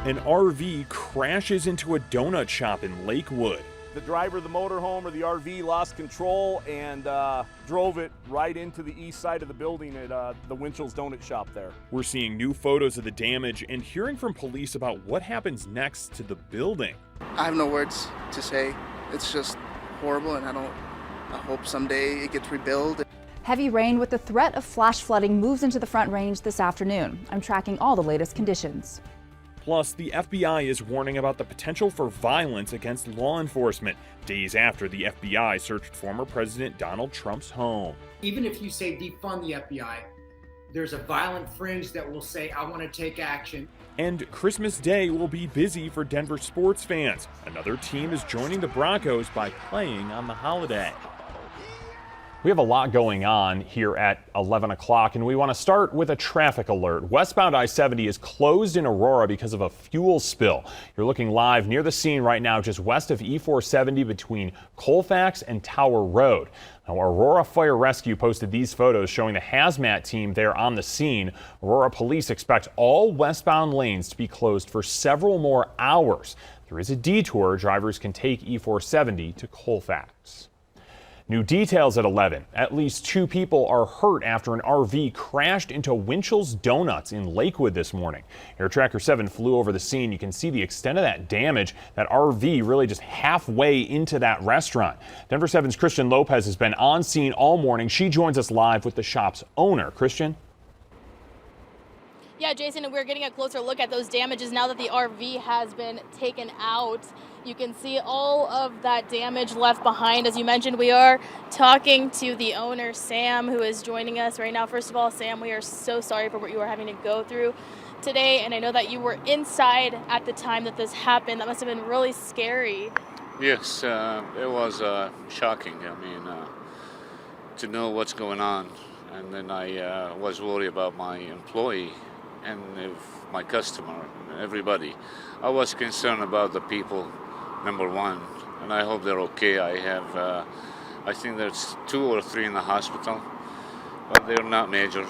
An RV crashes into a donut shop in Lakewood. The driver of the motorhome or the RV lost control and drove it right into the east side of the building at the Winchells donut shop there. We're seeing new photos of the damage and hearing from police about what happens next to the building. I have no words to say. It's just horrible, and I hope someday it gets rebuilt. Heavy rain with the threat of flash flooding moves into the Front Range this afternoon. I'm tracking all the latest conditions. Plus, the FBI is warning about the potential for violence against law enforcement, days after the FBI searched former President Donald Trump's home. Even if you say defund the FBI, there's a violent fringe that will say, I want to take action. And Christmas Day will be busy for Denver sports fans. Another team is joining the Broncos by playing on the holiday. We have a lot going on here at 11 o'clock, and we want to start with a traffic alert. Westbound I-70 is closed in Aurora because of a fuel spill. You're looking live near the scene right now, just west of E470 between Colfax and Tower Road. Now, Aurora Fire Rescue posted these photos showing the hazmat team there on the scene. Aurora police expect all westbound lanes to be closed for several more hours. There is a detour drivers can take E470 to Colfax. New details at 11. At least 2 people are hurt after an RV crashed into Winchells Donuts in Lakewood this morning. Air Tracker 7 flew over the scene. You can see the extent of that damage. That RV really just halfway into that restaurant. Denver 7's Christian Lopez has been on scene all morning. She joins us live with the shop's owner. Christian? Yeah, Jason, and we're getting a closer look at those damages now that the RV has been taken out. You can see all of that damage left behind. As you mentioned, we are talking to the owner, Sam, who is joining us right now. First of all, Sam, we are so sorry for what you are having to go through today. And I know that you were inside at the time that this happened. That must have been really scary. Yes, it was shocking. I mean, to know what's going on. And then I was worried about my employee and if my customer, everybody. I was concerned about the people, number one, and I hope they're okay. I think there's 2 or 3 in the hospital, but they're not major.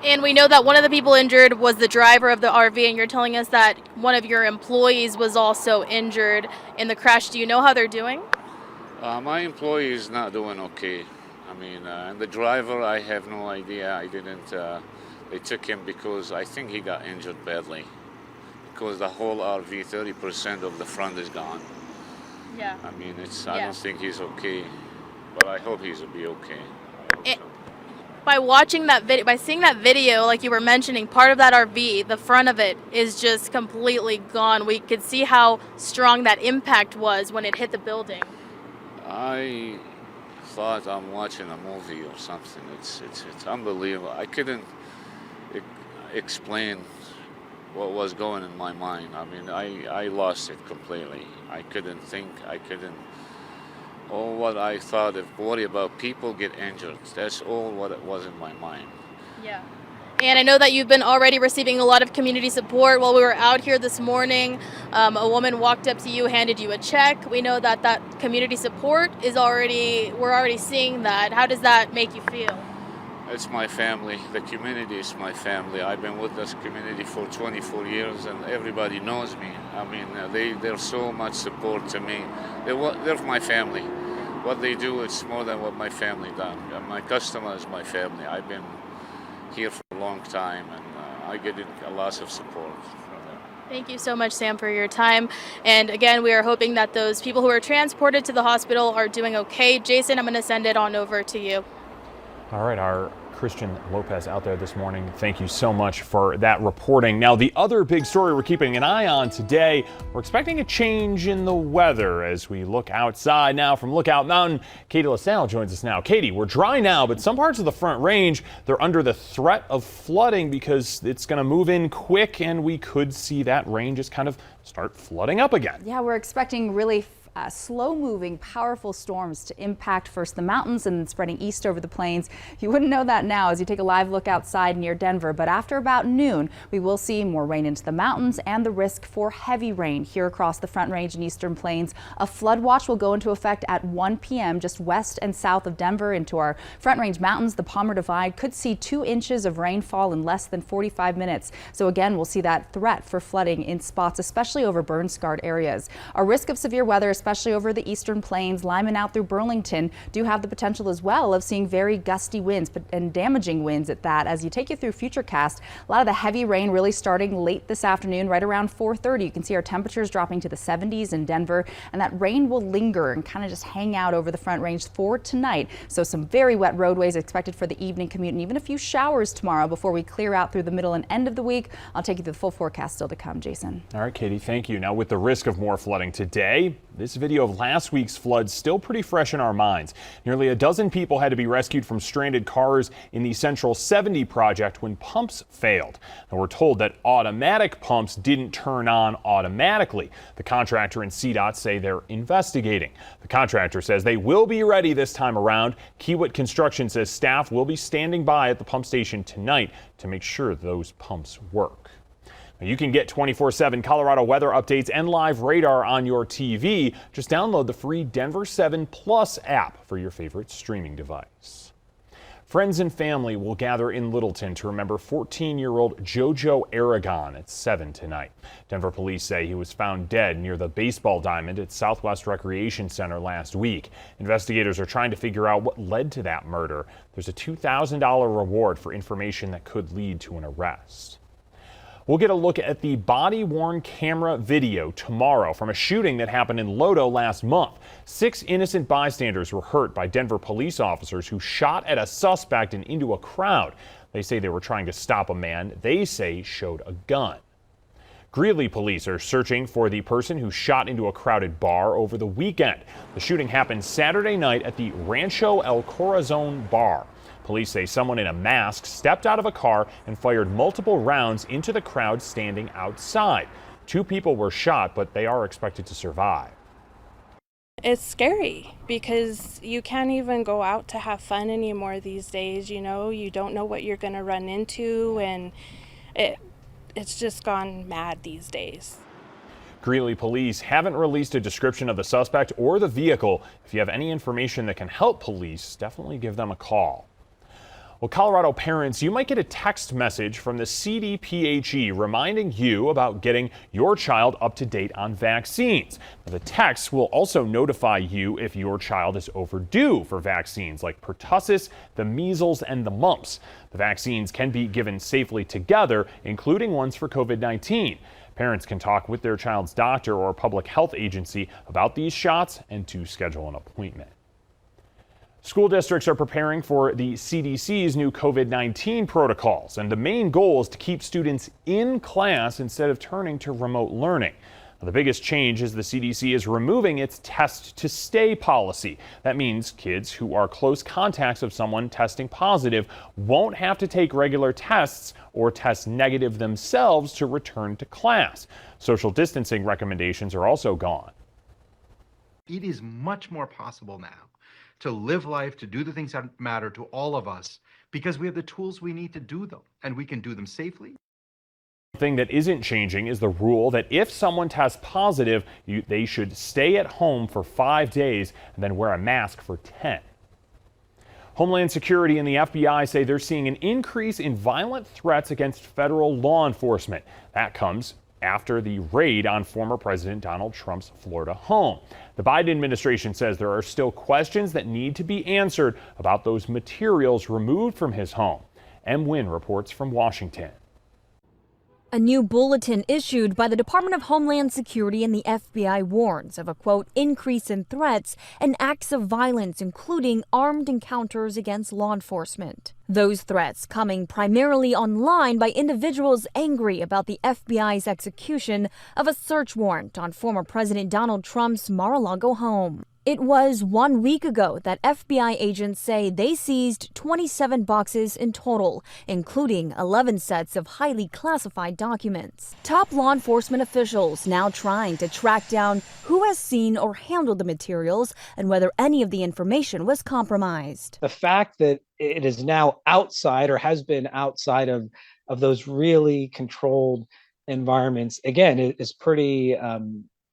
And we know that one of the people injured was the driver of the RV, and you're telling us that one of your employees was also injured in the crash. Do you know how they're doing? My employee is not doing okay. I mean, and the driver, I have no idea. I didn't. They took him because I think he got injured badly. Because the whole RV, 30% of the front is gone. Yeah. I mean, I don't think he's okay, but I hope he's be okay. By watching that video, by seeing that video, like you were mentioning, part of that RV, the front of it is just completely gone. We could see how strong that impact was when it hit the building. I thought I'm watching a movie or something. It's unbelievable. I couldn't explain what was going in my mind. I mean, I lost it completely. I couldn't think. All what I thought of, worry about people get injured. That's all what it was in my mind. Yeah. And I know that you've been already receiving a lot of community support. While we were out here this morning, a woman walked up to you, handed you a check. We know that community support we're already seeing that. How does that make you feel? It's my family. The community is my family. I've been with this community for 24 years, and everybody knows me. I mean, they're so much support to me. They're my family. What they do, it's more than what my family done. My customer is my family. I've been here for a long time, and I get a lot of support from them. Thank you so much, Sam, for your time. And again, we are hoping that those people who are transported to the hospital are doing okay. Jason, I'm going to send it on over to you. All right, our Christian Lopez out there this morning. Thank you so much for that reporting. Now, the other big story we're keeping an eye on today, we're expecting a change in the weather as we look outside now from Lookout Mountain. Katie LaSalle joins us now. Katie, we're dry now, but some parts of the Front Range, they're under the threat of flooding because it's going to move in quick, and we could see that rain just kind of start flooding up again. Yeah, we're expecting really slow-moving, powerful storms to impact first the mountains and then spreading east over the plains. You wouldn't know that now as you take a live look outside near Denver, but after about noon, we will see more rain into the mountains and the risk for heavy rain here across the Front Range and eastern plains. A flood watch will go into effect at 1 p.m. just west and south of Denver into our Front Range mountains. The Palmer Divide could see 2 inches of rainfall in less than 45 minutes. So again, we'll see that threat for flooding in spots, especially over burn-scarred areas. A risk of severe weather, especially over the eastern plains, Lyman out through Burlington, do have the potential as well of seeing very gusty winds and damaging winds at that. As you take you through Futurecast, a lot of the heavy rain really starting late this afternoon, right around 4:30. You can see our temperatures dropping to the 70s in Denver, and that rain will linger and kind of just hang out over the Front Range for tonight. So some very wet roadways expected for the evening commute and even a few showers tomorrow before we clear out through the middle and end of the week. I'll take you through the full forecast still to come, Jason. All right, Katie, thank you. Now, with the risk of more flooding today, this video of last week's floods still pretty fresh in our minds. Nearly a dozen people had to be rescued from stranded cars in the Central 70 project when pumps failed. And we're told that automatic pumps didn't turn on automatically. The contractor and CDOT say they're investigating. The contractor says they will be ready this time around. Kiewit Construction says staff will be standing by at the pump station tonight to make sure those pumps work. You can get 24/7 Colorado weather updates and live radar on your TV. Just download the free Denver 7 Plus app for your favorite streaming device. Friends and family will gather in Littleton to remember 14-year-old JoJo Aragon at 7 tonight. Denver police say he was found dead near the baseball diamond at Southwest Recreation Center last week. Investigators are trying to figure out what led to that murder. There's a $2,000 reward for information that could lead to an arrest. We'll get a look at the body-worn camera video tomorrow from a shooting that happened in Lodo last month. 6 innocent bystanders were hurt by Denver police officers who shot at a suspect and into a crowd. They say they were trying to stop a man they say showed a gun. Greeley police are searching for the person who shot into a crowded bar over the weekend. The shooting happened Saturday night at the Rancho El Corazon bar. Police say someone in a mask stepped out of a car and fired multiple rounds into the crowd standing outside. 2 people were shot, but they are expected to survive. It's scary because you can't even go out to have fun anymore these days. You know, you don't know what you're going to run into, and it's just gone mad these days. Greeley police haven't released a description of the suspect or the vehicle. If you have any information that can help police, definitely give them a call. Well, Colorado parents, you might get a text message from the CDPHE reminding you about getting your child up to date on vaccines. Now, the text will also notify you if your child is overdue for vaccines like pertussis, the measles, and the mumps. The vaccines can be given safely together, including ones for COVID-19. Parents can talk with their child's doctor or public health agency about these shots and to schedule an appointment. School districts are preparing for the CDC's new COVID-19 protocols, and the main goal is to keep students in class instead of turning to remote learning. Now, the biggest change is the CDC is removing its test to stay policy. That means kids who are close contacts of someone testing positive won't have to take regular tests or test negative themselves to return to class. Social distancing recommendations are also gone. It is much more possible now to live life, to do the things that matter to all of us, because we have the tools we need to do them, and we can do them safely. The thing that isn't changing is the rule that if someone tests positive, they should stay at home for 5 days and then wear a mask for 10. Homeland Security and the FBI say they're seeing an increase in violent threats against federal law enforcement. That comes after the raid on former President Donald Trump's Florida home. The Biden administration says there are still questions that need to be answered about those materials removed from his home. M. Wynn reports from Washington. A new bulletin issued by the Department of Homeland Security and the FBI warns of a, quote, increase in threats and acts of violence, including armed encounters against law enforcement. Those threats coming primarily online by individuals angry about the FBI's execution of a search warrant on former President Donald Trump's Mar-a-Lago home. It was 1 week ago that FBI agents say they seized 27 boxes in total, including 11 sets of highly classified documents. Top law enforcement officials now trying to track down who has seen or handled the materials and whether any of the information was compromised. The fact that it is now outside or has been outside of those really controlled environments, again, is pretty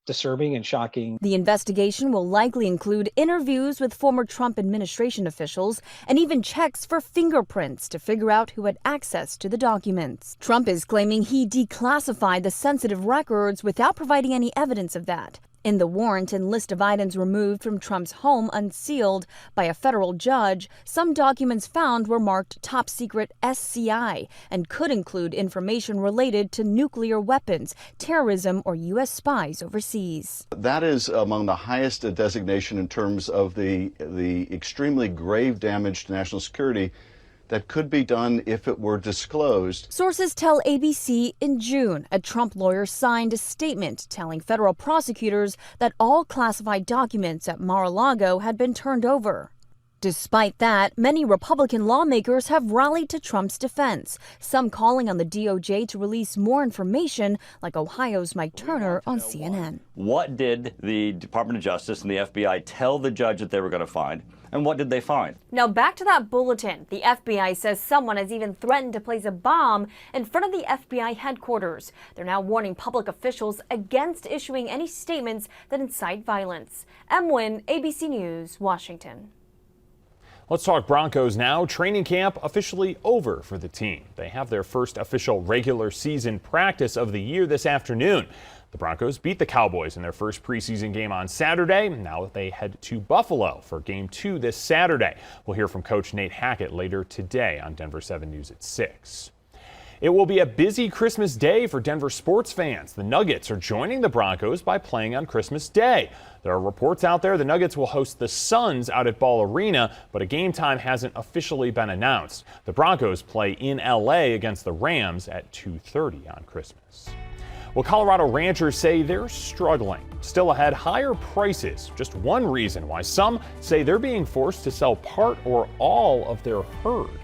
disturbing and shocking. The investigation will likely include interviews with former Trump administration officials and even checks for fingerprints to figure out who had access to the documents. Trump is claiming he declassified the sensitive records without providing any evidence of that. In the warrant and list of items removed from Trump's home unsealed by a federal judge, some documents found were marked top secret SCI and could include information related to nuclear weapons, terrorism, or U.S. spies overseas. That is among the highest designation in terms of the extremely grave damage to national security that could be done if it were disclosed. Sources tell ABC in June, a Trump lawyer signed a statement telling federal prosecutors that all classified documents at Mar-a-Lago had been turned over. Despite that, many Republican lawmakers have rallied to Trump's defense, some calling on the DOJ to release more information, like Ohio's Mike Turner on CNN. What did the Department of Justice and the FBI tell the judge that they were going to find? And what did they find? Now back to that bulletin. The FBI says someone has even threatened to place a bomb in front of the FBI headquarters. They're now warning public officials against issuing any statements that incite violence. M. Wynn, ABC News, Washington. Let's talk Broncos now. Training camp officially over for the team. They have their first official regular season practice of the year this afternoon. The Broncos beat the Cowboys in their first preseason game on Saturday. Now they head to Buffalo for Game 2 this Saturday. We'll hear from Coach Nate Hackett later today on Denver 7 News at 6. It will be a busy Christmas day for Denver sports fans. The Nuggets are joining the Broncos by playing on Christmas Day. There are reports out there the Nuggets will host the Suns out at Ball Arena, but a game time hasn't officially been announced. The Broncos play in LA against the Rams at 2:30 on Christmas. Well, Colorado ranchers say they're struggling. Still ahead, higher prices. Just one reason why some say they're being forced to sell part or all of their herd.